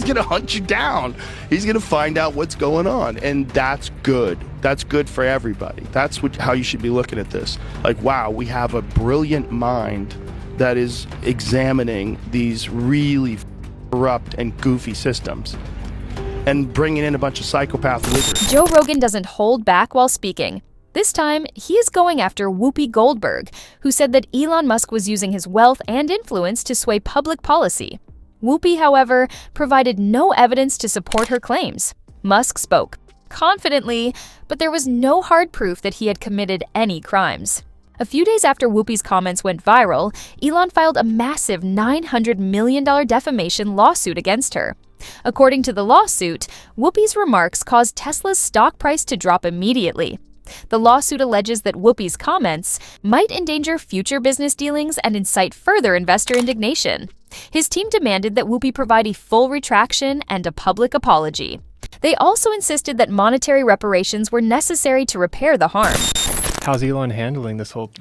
going to hunt you down. He's going to find out what's going on. And that's good. That's good for everybody. That's how you should be looking at this. Like, wow, we have a brilliant mind that is examining these really corrupt and goofy systems and bringing in a bunch of psychopath wizards. Joe Rogan doesn't hold back while speaking. This time, he is going after Whoopi Goldberg, who said that Elon Musk was using his wealth and influence to sway public policy. Whoopi, however, provided no evidence to support her claims. Musk spoke confidently, but there was no hard proof that he had committed any crimes. A few days after Whoopi's comments went viral, Elon filed a massive $900 million defamation lawsuit against her. According to the lawsuit, Whoopi's remarks caused Tesla's stock price to drop immediately. The lawsuit alleges that Whoopi's comments might endanger future business dealings and incite further investor indignation. His team demanded that Whoopi provide a full retraction and a public apology. They also insisted that monetary reparations were necessary to repair the harm. How's Elon handling this whole...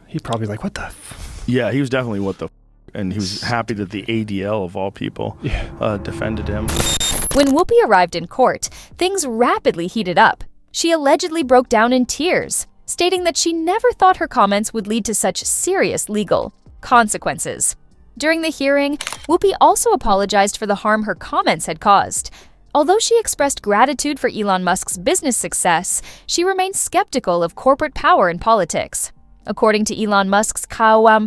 He's probably like, what the... Yeah, he was definitely what the... And he was happy that the ADL, of all people, defended him. When Whoopi arrived in court, things rapidly heated up. She allegedly broke down in tears, stating that she never thought her comments would lead to such serious legal consequences. During the hearing, Whoopi also apologized for the harm her comments had caused. Although she expressed gratitude for Elon Musk's business success, she remained skeptical of corporate power in politics. According to Elon Musk's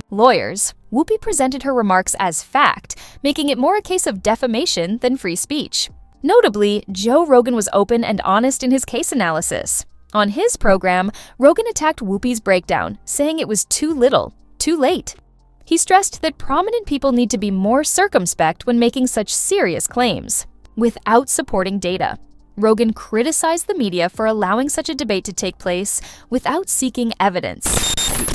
lawyers, Whoopi presented her remarks as fact, making it more a case of defamation than free speech. Notably, Joe Rogan was open and honest in his case analysis. On his program, Rogan attacked Whoopi's breakdown, saying it was too little, too late. He stressed that prominent people need to be more circumspect when making such serious claims, without supporting data. Rogan criticized the media for allowing such a debate to take place without seeking evidence.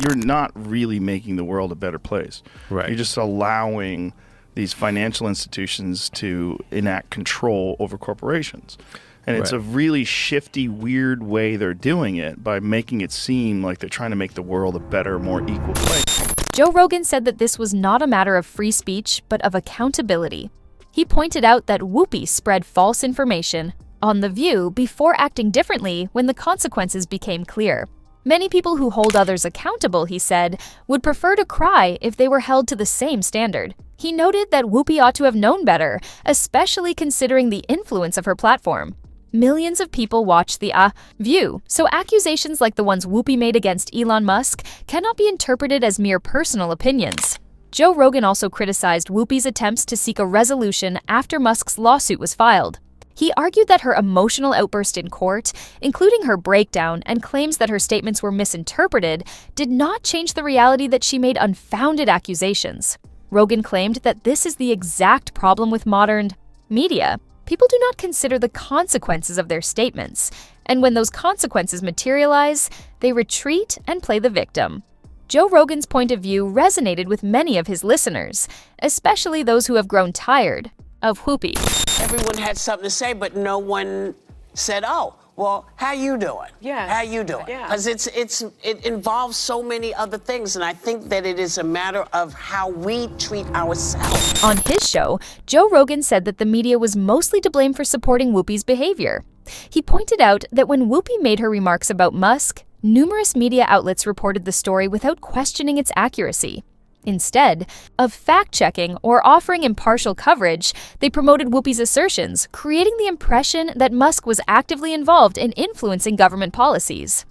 You're not really making the world a better place. Right. You're just allowing these financial institutions to enact control over corporations. And it's a really shifty, weird way they're doing it by making it seem like they're trying to make the world a better, more equal place. Joe Rogan said that this was not a matter of free speech, but of accountability. He pointed out that Whoopi spread false information on The View before acting differently when the consequences became clear. Many people who hold others accountable, he said, would prefer to cry if they were held to the same standard. He noted that Whoopi ought to have known better, especially considering the influence of her platform. Millions of people watch The View, so accusations like the ones Whoopi made against Elon Musk cannot be interpreted as mere personal opinions. Joe Rogan also criticized Whoopi's attempts to seek a resolution after Musk's lawsuit was filed. He argued that her emotional outburst in court, including her breakdown and claims that her statements were misinterpreted, did not change the reality that she made unfounded accusations. Rogan claimed that this is the exact problem with modern media. People do not consider the consequences of their statements, and when those consequences materialize, they retreat and play the victim. Joe Rogan's point of view resonated with many of his listeners, especially those who have grown tired of Whoopi. Everyone had something to say, but no one said, oh, well, how you doing? Yeah. How you doing? Because it involves so many other things, and I think that it is a matter of how we treat ourselves. On his show, Joe Rogan said that the media was mostly to blame for supporting Whoopi's behavior. He pointed out that when Whoopi made her remarks about Musk, numerous media outlets reported the story without questioning its accuracy. Instead of fact-checking or offering impartial coverage, they promoted Whoopi's assertions, creating the impression that Musk was actively involved in influencing government policies.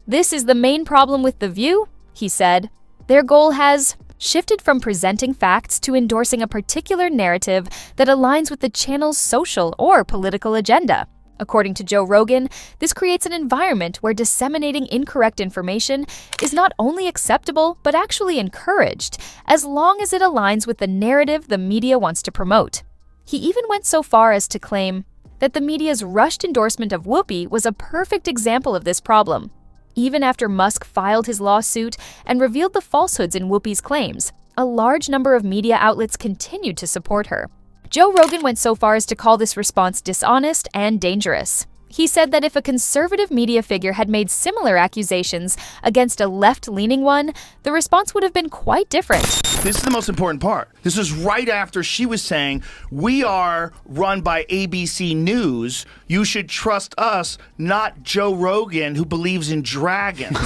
This is the main problem with The View, he said. Their goal has shifted from presenting facts to endorsing a particular narrative that aligns with the channel's social or political agenda. According to Joe Rogan, this creates an environment where disseminating incorrect information is not only acceptable, but actually encouraged, as long as it aligns with the narrative the media wants to promote. He even went so far as to claim that the media's rushed endorsement of Whoopi was a perfect example of this problem. Even after Musk filed his lawsuit and revealed the falsehoods in Whoopi's claims, a large number of media outlets continued to support her. Joe Rogan went so far as to call this response dishonest and dangerous. He said that if a conservative media figure had made similar accusations against a left-leaning one, the response would have been quite different. This is the most important part. This was right after she was saying, we are run by ABC News. You should trust us, not Joe Rogan, who believes in dragons.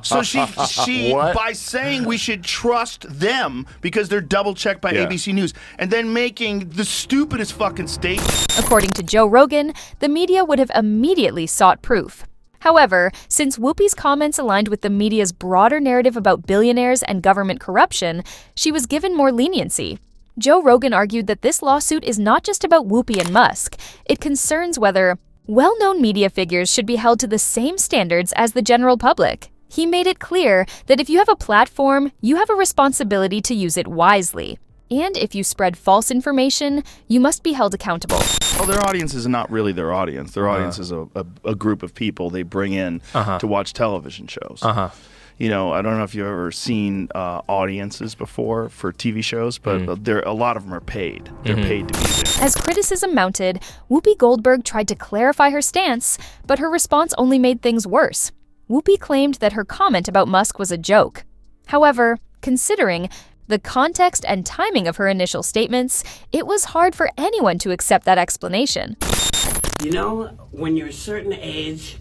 So she What? by saying we should trust them because they're double-checked by Yeah. ABC News, and then making the stupidest fucking statement. According to Joe Rogan, the media would have immediately sought proof. However, since Whoopi's comments aligned with the media's broader narrative about billionaires and government corruption, she was given more leniency. Joe Rogan argued that this lawsuit is not just about Whoopi and Musk. It concerns whether well-known media figures should be held to the same standards as the general public. He made it clear that if you have a platform, you have a responsibility to use it wisely. And if you spread false information, you must be held accountable. Well, their audience is not really their audience. Their audience is a group of people they bring in to watch television shows. You know, I don't know if you've ever seen audiences before for TV shows, but a lot of them are paid. They're paid to be there. As criticism mounted, Whoopi Goldberg tried to clarify her stance, but her response only made things worse. Whoopi claimed that her comment about Musk was a joke. However, considering the context and timing of her initial statements, it was hard for anyone to accept that explanation. You know, when you're a certain age,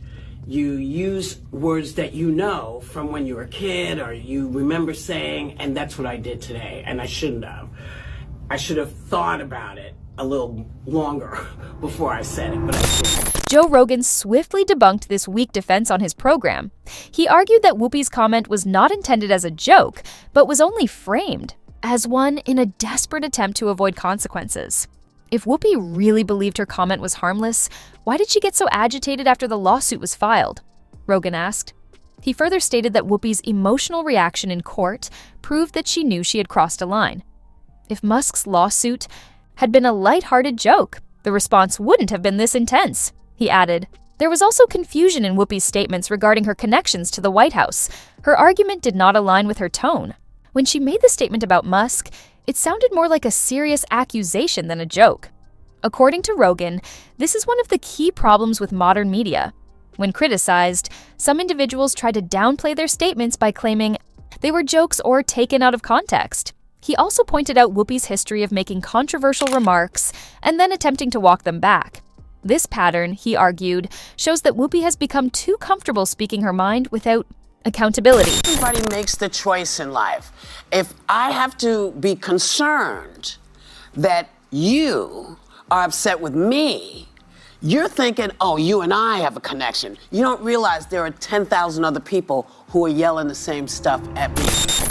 you use words that you know from when you were a kid or you remember saying, and that's what I did today, and I shouldn't have. I should have thought about it a little longer before I said it, but I didn't. Joe Rogan swiftly debunked this weak defense on his program. He argued that Whoopi's comment was not intended as a joke, but was only framed as one in a desperate attempt to avoid consequences. If Whoopi really believed her comment was harmless, why did she get so agitated after the lawsuit was filed? Rogan asked. He further stated that Whoopi's emotional reaction in court proved that she knew she had crossed a line. If Musk's lawsuit had been a lighthearted joke, the response wouldn't have been this intense. He added, there was also confusion in Whoopi's statements regarding her connections to the White House. Her argument did not align with her tone. When she made the statement about Musk, it sounded more like a serious accusation than a joke. According to Rogan, this is one of the key problems with modern media. When criticized, some individuals try to downplay their statements by claiming they were jokes or taken out of context. He also pointed out Whoopi's history of making controversial remarks and then attempting to walk them back. This pattern, he argued, shows that Whoopi has become too comfortable speaking her mind without accountability. Everybody makes the choice in life. If I have to be concerned that you are upset with me, you're thinking, oh, you and I have a connection. You don't realize there are 10,000 other people who are yelling the same stuff at me.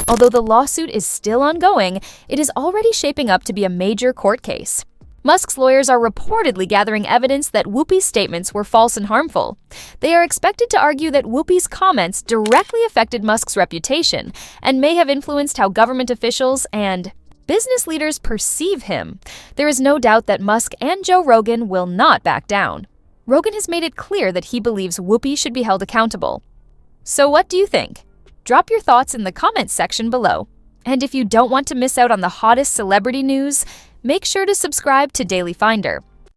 Although the lawsuit is still ongoing, it is already shaping up to be a major court case. Musk's lawyers are reportedly gathering evidence that Whoopi's statements were false and harmful. They are expected to argue that Whoopi's comments directly affected Musk's reputation and may have influenced how government officials and business leaders perceive him. There is no doubt that Musk and Joe Rogan will not back down. Rogan has made it clear that he believes Whoopi should be held accountable. So what do you think? Drop your thoughts in the comments section below. And if you don't want to miss out on the hottest celebrity news, make sure to subscribe to Daily Finder.